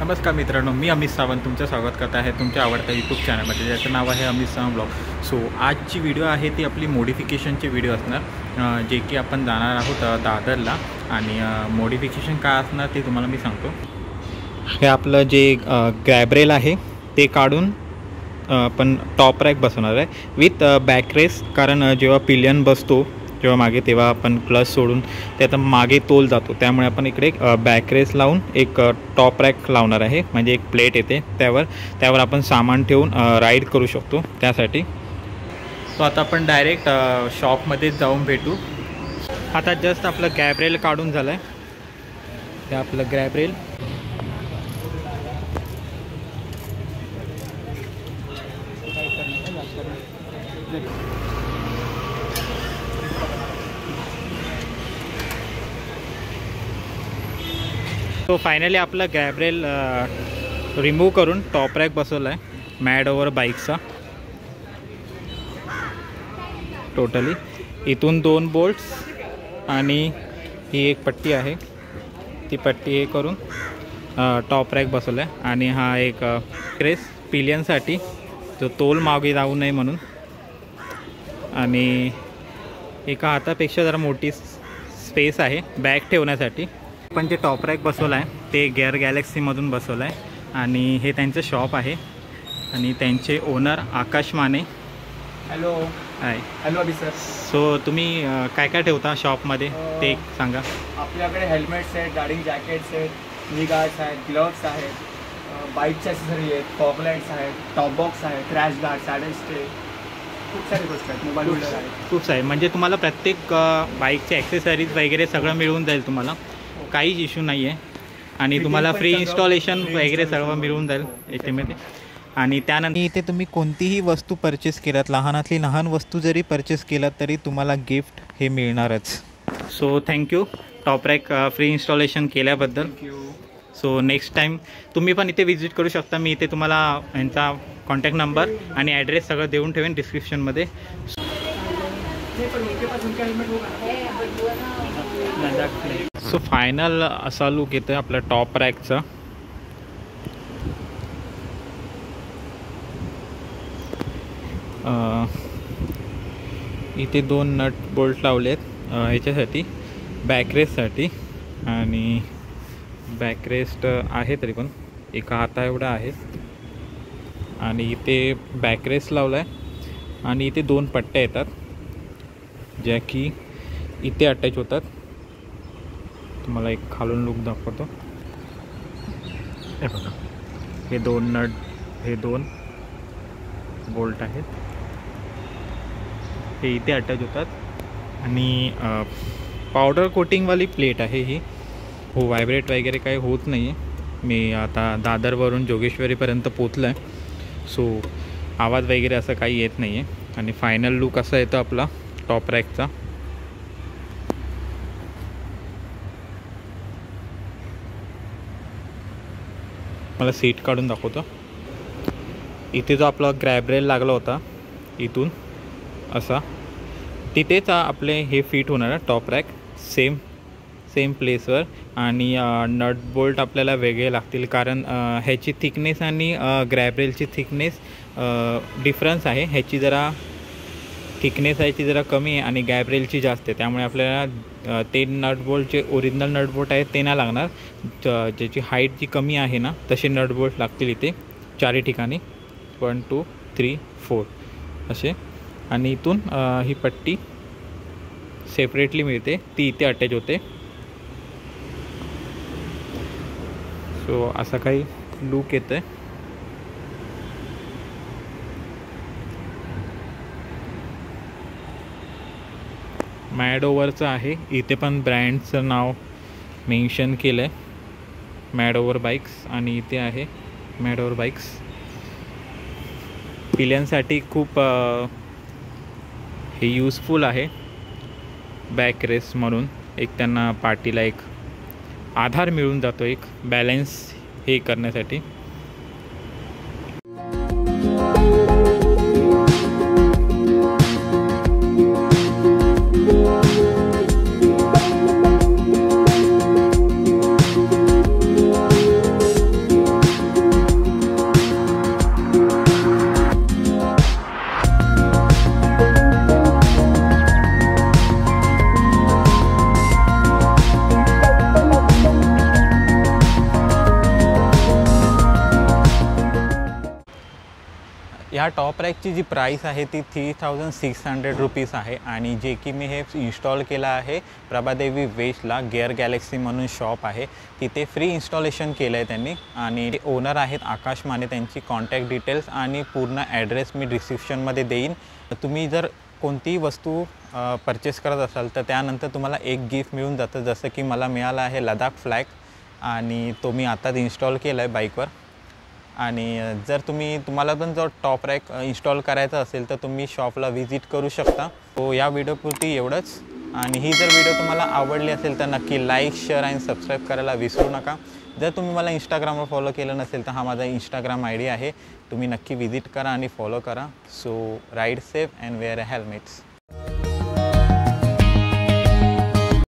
नमस्कार मित्रांनो, मी अमित सावंत तुमचं स्वागत करत आहे तुमच्या आवडत्या यूट्यूब चॅनलमध्ये, ज्याचं नाव आहे अमित सावंत ब्लॉग. सो आजची व्हिडिओ आहे ती आपली मॉडिफिकेशनची व्हिडिओ असणार, जे की आपण जाणार आहोत दादरला. आणि मॉडिफिकेशन काय असणार ते तुम्हाला मी सांगतो. हे आपलं जे ग्रॅबरेल आहे ते काढून आपण टॉप रॅक बसवणार आहे विथ बॅक रेस. कारण जेव्हा पिलियन बसतो जेव्हा मागे, तेव्हा आपण क्लच सोडून ते आता मागे तोल जातो, त्यामुळे आपण इकडे बॅक रेस लावून एक टॉप रॅक लावणार आहे. म्हणजे एक प्लेट येते, त्यावर आपण सामान ठेवून राईड करू शकतो त्यासाठी. सो आता आपण डायरेक्ट शॉपमध्ये जाऊन भेटू. आता जस्ट आपलं ग्रॅबरेल काढून झालं आहे. हे आपलं ग्रॅबरेल. सो फायनली आपला ग्रॅबरेल रिमूव्ह करून टॉप रॅक बसवला आहे मॅड ओव्हर बाईकचा. टोटली इथून 2 बोल्ट्स आणि ही एक पट्टी आहे, ती पट्टी हे करून टॉप रॅक बसवला आहे. आणि हा एक क्रेस पिलियनसाठी, जो तोल मागे जाऊ नये म्हणून. आणि एका हातापेक्षा जरा मोठी स्पेस आहे बॅग ठेवण्यासाठी. पण जे टॉप रॅक बसवलं आहे ते गेअर गॅलेक्सीमधून बसवलं आहे. आणि हे त्यांचं शॉप आहे आणि त्यांचे ओनर आकाश माने. हॅलो. हाय. हॅलो अभि सर. सो तुम्ही काय काय ठेवता शॉपमध्ये ते सांगा. आपल्याकडे हेल्मेट्स आहेत, गार्डिंग जॅकेट्स आहेत, नी गार्ड्स आहेत, ग्लव्स आहेत, बाईकच्या ॲक्सेसरी आहेत, फॉग लाईट्स आहेत, टॉप बॉक्स आहे, क्रॅश गार्ड, सॅडल स्टे, खूप सारी गोष्टी आहेत. मोबाईल होल्डर आहे, खूप सारे. म्हणजे तुम्हाला प्रत्येक बाईकचे ॲक्सेसरीज वगैरे सगळं मिळून जाईल, तुम्हाला काहीच इश्यू नाही आहे. आणि तुम्हाला फ्री इन्स्टॉलेशन वगैरे सर्व मिळून जाईल याच्यामध्ये. आणि त्यानंतर इथे तुम्ही कोणतीही वस्तू परचेस केलात, लहानातली लहान वस्तू जरी परचेस केलात तरी तुम्हाला गिफ्ट हे मिळणारच. So thank you top rack free installation केल्याबद्दल. सो नेक्स्ट टाईम तुम्ही पण इथे विजिट करू शकता. मी इथे तुम्हाला यांचा कॉन्टॅक्ट नंबर आणि ॲड्रेस सगळं देऊन ठेवेन डिस्क्रिप्शनमध्ये. सो फायनल असा लुक येतो आहे आपल्या टॉप रॅकचा. इथे 2 नट बोल्ट लावलेत ह्याच्यासाठी, बॅकरेस्टसाठी. आणि बॅकरेस्ट आहे तरी पण एका हाता एवढा आहे. आणि इथे बॅकरेस्ट लावला आहे. आणि इथे 2 पट्ट्या येतात ज्या की इथे अटॅच होतात. तुम्हाला एक खालून लुक दाखवतो. हे बघा, हे 2 नट, हे 2 बोल्ट आहेत, हे इथे अटॅच होतात. आणि पावडर कोटिंगवाली प्लेट आहे ही. हो, व्हायब्रेट वगैरे काही होत नाही आहे. मी आता दादरवरून जोगेश्वरीपर्यंत पोचलो आहे, सो आवाज वगैरे असं काही येत नाही आहे. आणि फायनल लुक असा येतो आपला टॉप रॅकचा. मला सीट काढून दाखवतो. इथे जो आपला ग्रॅबरेल लागला होता इथून असा, तिथेच आपले हे फिट होणार आहे टॉप रॅक सेम प्लेसवर. आणि नट बोल्ट आपल्याला वेगळे लागतील, कारण ह्याची थिकनेस आणि ग्रॅबरेलची थिकनेस डिफरन्स आहे. ह्याची जरा थिकनेस ह्याची जरा कमी आहे आणि ग्रॅबरेलची जास्त आहे. त्यामुळे आपल्याला ते नट बोल्ट जे ओरिजिनल नट बोल्ट आहेत ते नाही लागणार. ज्याची हाईट जी कमी आहे ना, तसे नट बोल्ट लागतील इथे 4 ठिकाणी. 1 2 3 4 असे. आणि इथून ही पट्टी सेपरेटली मिळते, ती इथे अटॅच होते. सो असा काही लूक येतं आहे. मॅड ओव्हरचं आहे, इथे पण ब्रँडचं नाव मेन्शन केलं आहे, मॅड ओव्हर बाईक्स. आणि इथे आहे मॅड ओव्हर बाईक्स. पिलियनसाठी खूप हे यूजफुल आहे बॅक रेस म्हणून. एक त्यांना पार्टीला एक आधार मिळून जातो, एक बॅलन्स हे करण्यासाठी. ह्या टॉप रॅकची जी प्राईस आहे ती 3600 रुपीज आहे आणि जे की मी हे इन्स्टॉल केलं आहे प्रभादेवी वेस्टला गिअर गॅलेक्सी म्हणून शॉप आहे तिथे फ्री इन्स्टॉलेशन केलं आहे त्यांनी आणि ओनर आहेत आकाश माने. त्यांची कॉन्टॅक्ट डिटेल्स आणि पूर्ण ॲड्रेस मी डिस्क्रिप्शनमध्ये देईन. तुम्ही जर कोणतीही वस्तू परचेस करत असाल तर त्यानंतर तुम्हाला एक गिफ्ट मिळून जातं. जसं की मला मिळाला आहे लडाख फ्लॅग आणि तो मी आताच इन्स्टॉल केला आहे बाईकवर. आणि जर तुम्हाला पण जर टॉप रॅक इन्स्टॉल करायचा असेल तर तुम्ही शॉपला व्हिजिट करू शकता. तो या व्हिडिओपुरती एवढंच. आणि ही जर व्हिडिओ तुम्हाला आवडली असेल तर नक्की लाईक शेअर आणि सबस्क्राईब करायला विसरू नका. जर तुम्ही मला इंस्टाग्रामवर फॉलो केलं नसेल तर हा माझा इंस्टाग्राम ID आहे. तुम्ही नक्की व्हिजिट करा आणि फॉलो करा. So ride safe and wear a helmets.